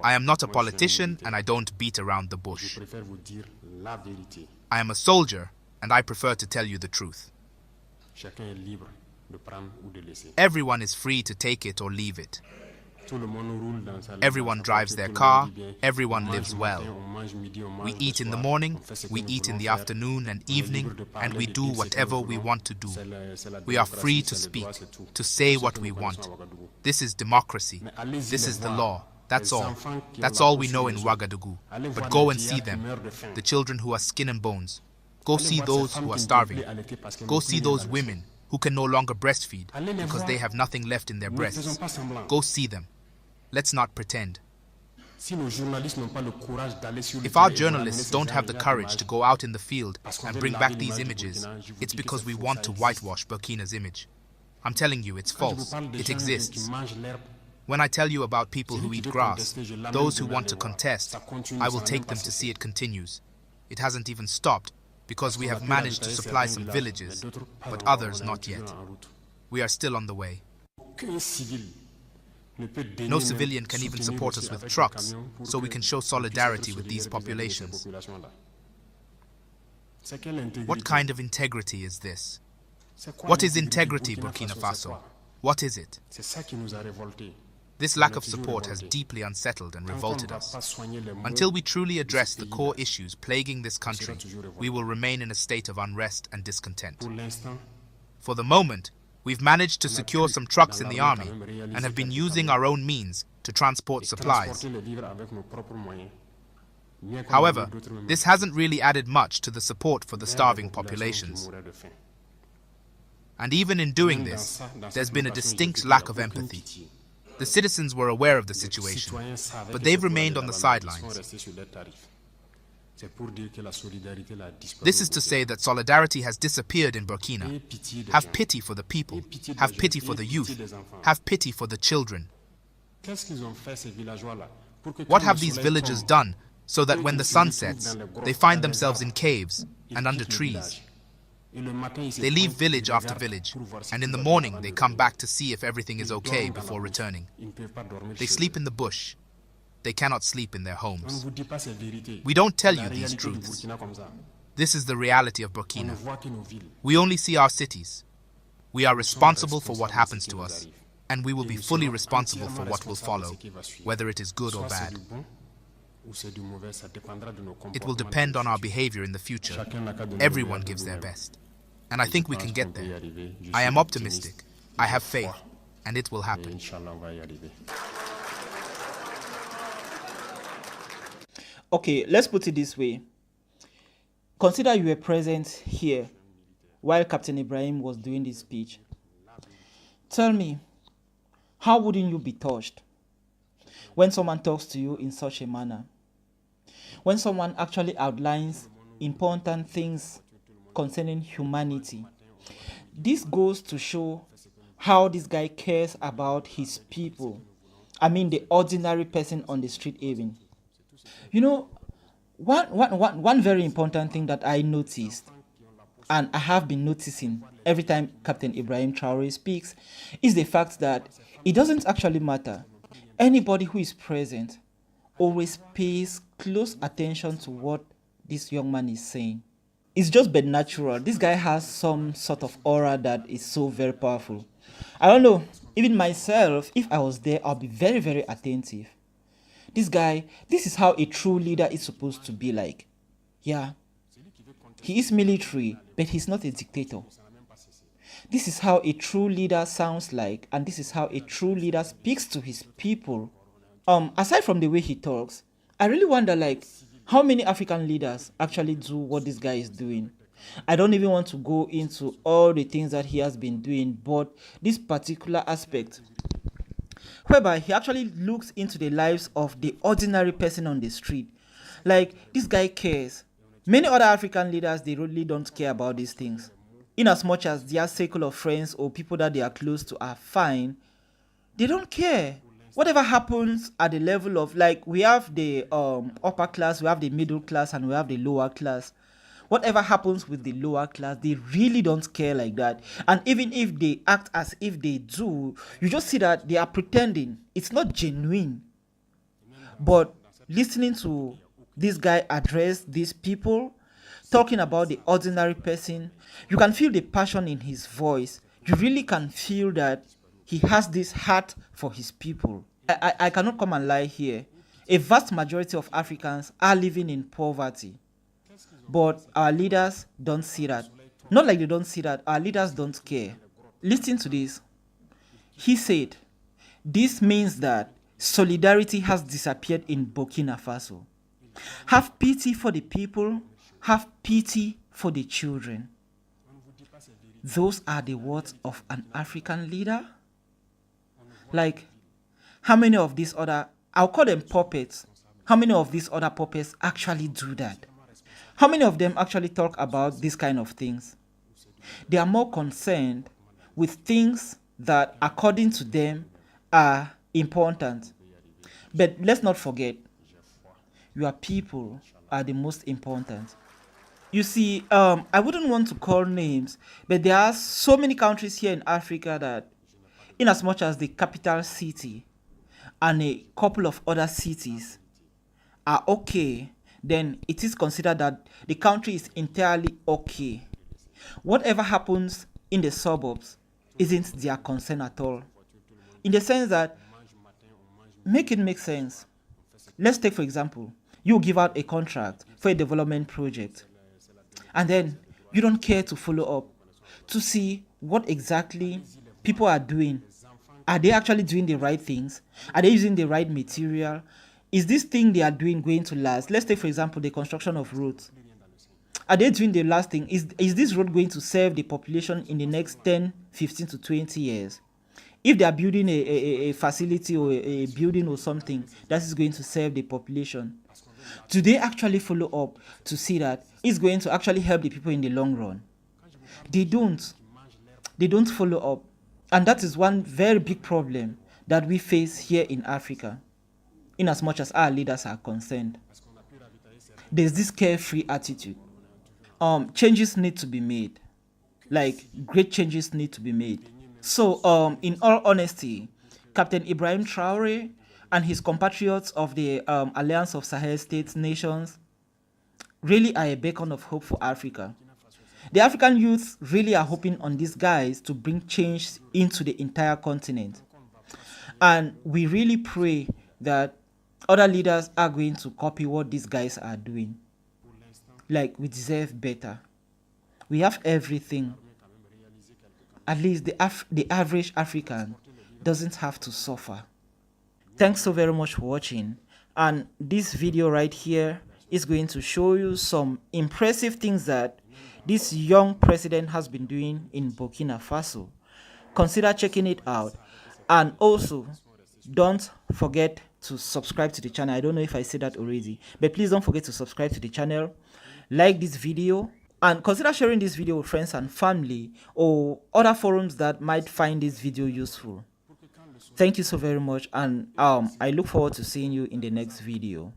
I am not a politician and I don't beat around the bush. I am a soldier and I prefer to tell you the truth. Everyone is free to take it or leave it. Everyone drives their car, everyone lives well. We eat in the morning, we eat in the afternoon and evening, and we do whatever we want to do. We are free to speak, to say what we want. This is democracy. This is the law. That's all. That's all we know in Ouagadougou. But go and see them, the children who are skin and bones. Go see those who are starving. Go see those women who can no longer breastfeed because they have nothing left in their breasts. Go see them. Let's not pretend. If our journalists don't have the courage to go out in the field and bring back these images, it's because we want to whitewash Burkina's image. I'm telling you, it's false. It exists. When I tell you about people who eat grass, those who want to contest, I will take them to see it continues. It hasn't even stopped because we have managed to supply some villages, but others not yet. We are still on the way. No civilian can even support us with trucks, so we can show solidarity with these populations. What kind of integrity is this? What is integrity, Burkina Faso? What is it? This lack of support has deeply unsettled and revolted us. Until we truly address the core issues plaguing this country, we will remain in a state of unrest and discontent. For the moment, we've managed to secure some trucks in the army and have been using our own means to transport supplies. However, this hasn't really added much to the support for the starving populations. And even in doing this, there's been a distinct lack of empathy. The citizens were aware of the situation, but they've remained on the sidelines. This is to say that solidarity has disappeared in Burkina. Have pity for the people. Have pity for the youth. Have pity for the children. What have these villagers done so that when the sun sets, they find themselves in caves and under trees? They leave village after village, and in the morning they come back to see if everything is okay before returning. They sleep in the bush. They cannot sleep in their homes. We don't tell you these truths. This is the reality of Burkina. We only see our cities. We are responsible for what happens to us, and we will be fully responsible for what will follow, whether it is good or bad. It will depend on our behavior in the future. Everyone gives their best. And I think we can get there. I am optimistic. I have faith. And it will happen. Okay, let's put it this way. Consider you were present here while Captain Ibrahim was doing this speech. Tell me, how wouldn't you be touched when someone talks to you in such a manner? When someone actually outlines important things concerning humanity? This goes to show how this guy cares about his people. I mean, the ordinary person on the street even. You know, one very important thing that I noticed, and I have been noticing every time Captain Ibrahim Traore speaks, is the fact that it doesn't actually matter. Anybody who is present always pays close attention to what this young man is saying. It's just been natural. This guy has some sort of aura that is so very powerful. I don't know, even myself, if I was there, I'll be very, very attentive. This guy, this is how a true leader is supposed to be like. Yeah, he is military, but he's not a dictator. This is how a true leader sounds like, and this is how a true leader speaks to his people. Aside from the way he talks, I really wonder, like, how many African leaders actually do what this guy is doing? I don't even want to go into all the things that he has been doing, but this particular aspect, whereby he actually looks into the lives of the ordinary person on the street. Like, this guy cares. Many other African leaders, they really don't care about these things. In as much as their circle of friends or people that they are close to are fine, they don't care. Whatever happens at the level of, like, we have the upper class, we have the middle class, and we have the lower class. Whatever happens with the lower class, they really don't care like that. And even if they act as if they do, you just see that they are pretending. It's not genuine. But listening to this guy address these people, talking about the ordinary person, you can feel the passion in his voice. You really can feel that he has this heart for his people. I cannot come and lie here. A vast majority of Africans are living in poverty. But our leaders don't see that. Not like they don't see that, our leaders don't care. Listen to this. He said, this means that solidarity has disappeared in Burkina Faso. Have pity for the people, have pity for the children. Those are the words of an African leader? Like, how many of these other, I'll call them puppets, how many of these other puppets actually do that? How many of them actually talk about these kind of things? They are more concerned with things that, according to them, are important. But let's not forget, your people are the most important. You see, I wouldn't want to call names, but there are so many countries here in Africa that, in as much as the capital city and a couple of other cities are okay, then it is considered that the country is entirely okay. Whatever happens in the suburbs isn't their concern at all. In the sense that, make it make sense. Let's take, for example, you give out a contract for a development project, and then you don't care to follow up to see what exactly people are doing. Are they actually doing the right things? Are they using the right material? Is this thing they are doing going to last? Let's take, for example, the construction of roads. Are they doing the last thing? Is this road going to serve the population in the next 10, 15 to 20 years? If they are building a facility or a building or something that is going to serve the population, do they actually follow up to see that it's going to actually help the people in the long run? They don't. They don't follow up. And that is one very big problem that we face here in Africa, in as much as our leaders are concerned. There's this carefree attitude. Changes need to be made. Like, great changes need to be made. So, in all honesty, Captain Ibrahim Traore and his compatriots of the Alliance of Sahel States Nations really are a beacon of hope for Africa. The African youth really are hoping on these guys to bring change into the entire continent. And we really pray that other leaders are going to copy what these guys are doing. Like, we deserve better. We have everything. At least the average African doesn't have to suffer. Thanks so very much for watching. And this video right here is going to show you some impressive things that this young president has been doing in Burkina Faso. Consider checking it out. And also, don't forget to subscribe to the channel. I don't know if I said that already, but please don't forget to subscribe to the channel, like this video, and consider sharing this video with friends and family or other forums that might find this video useful. Thank you so very much, and I look forward to seeing you in the next video.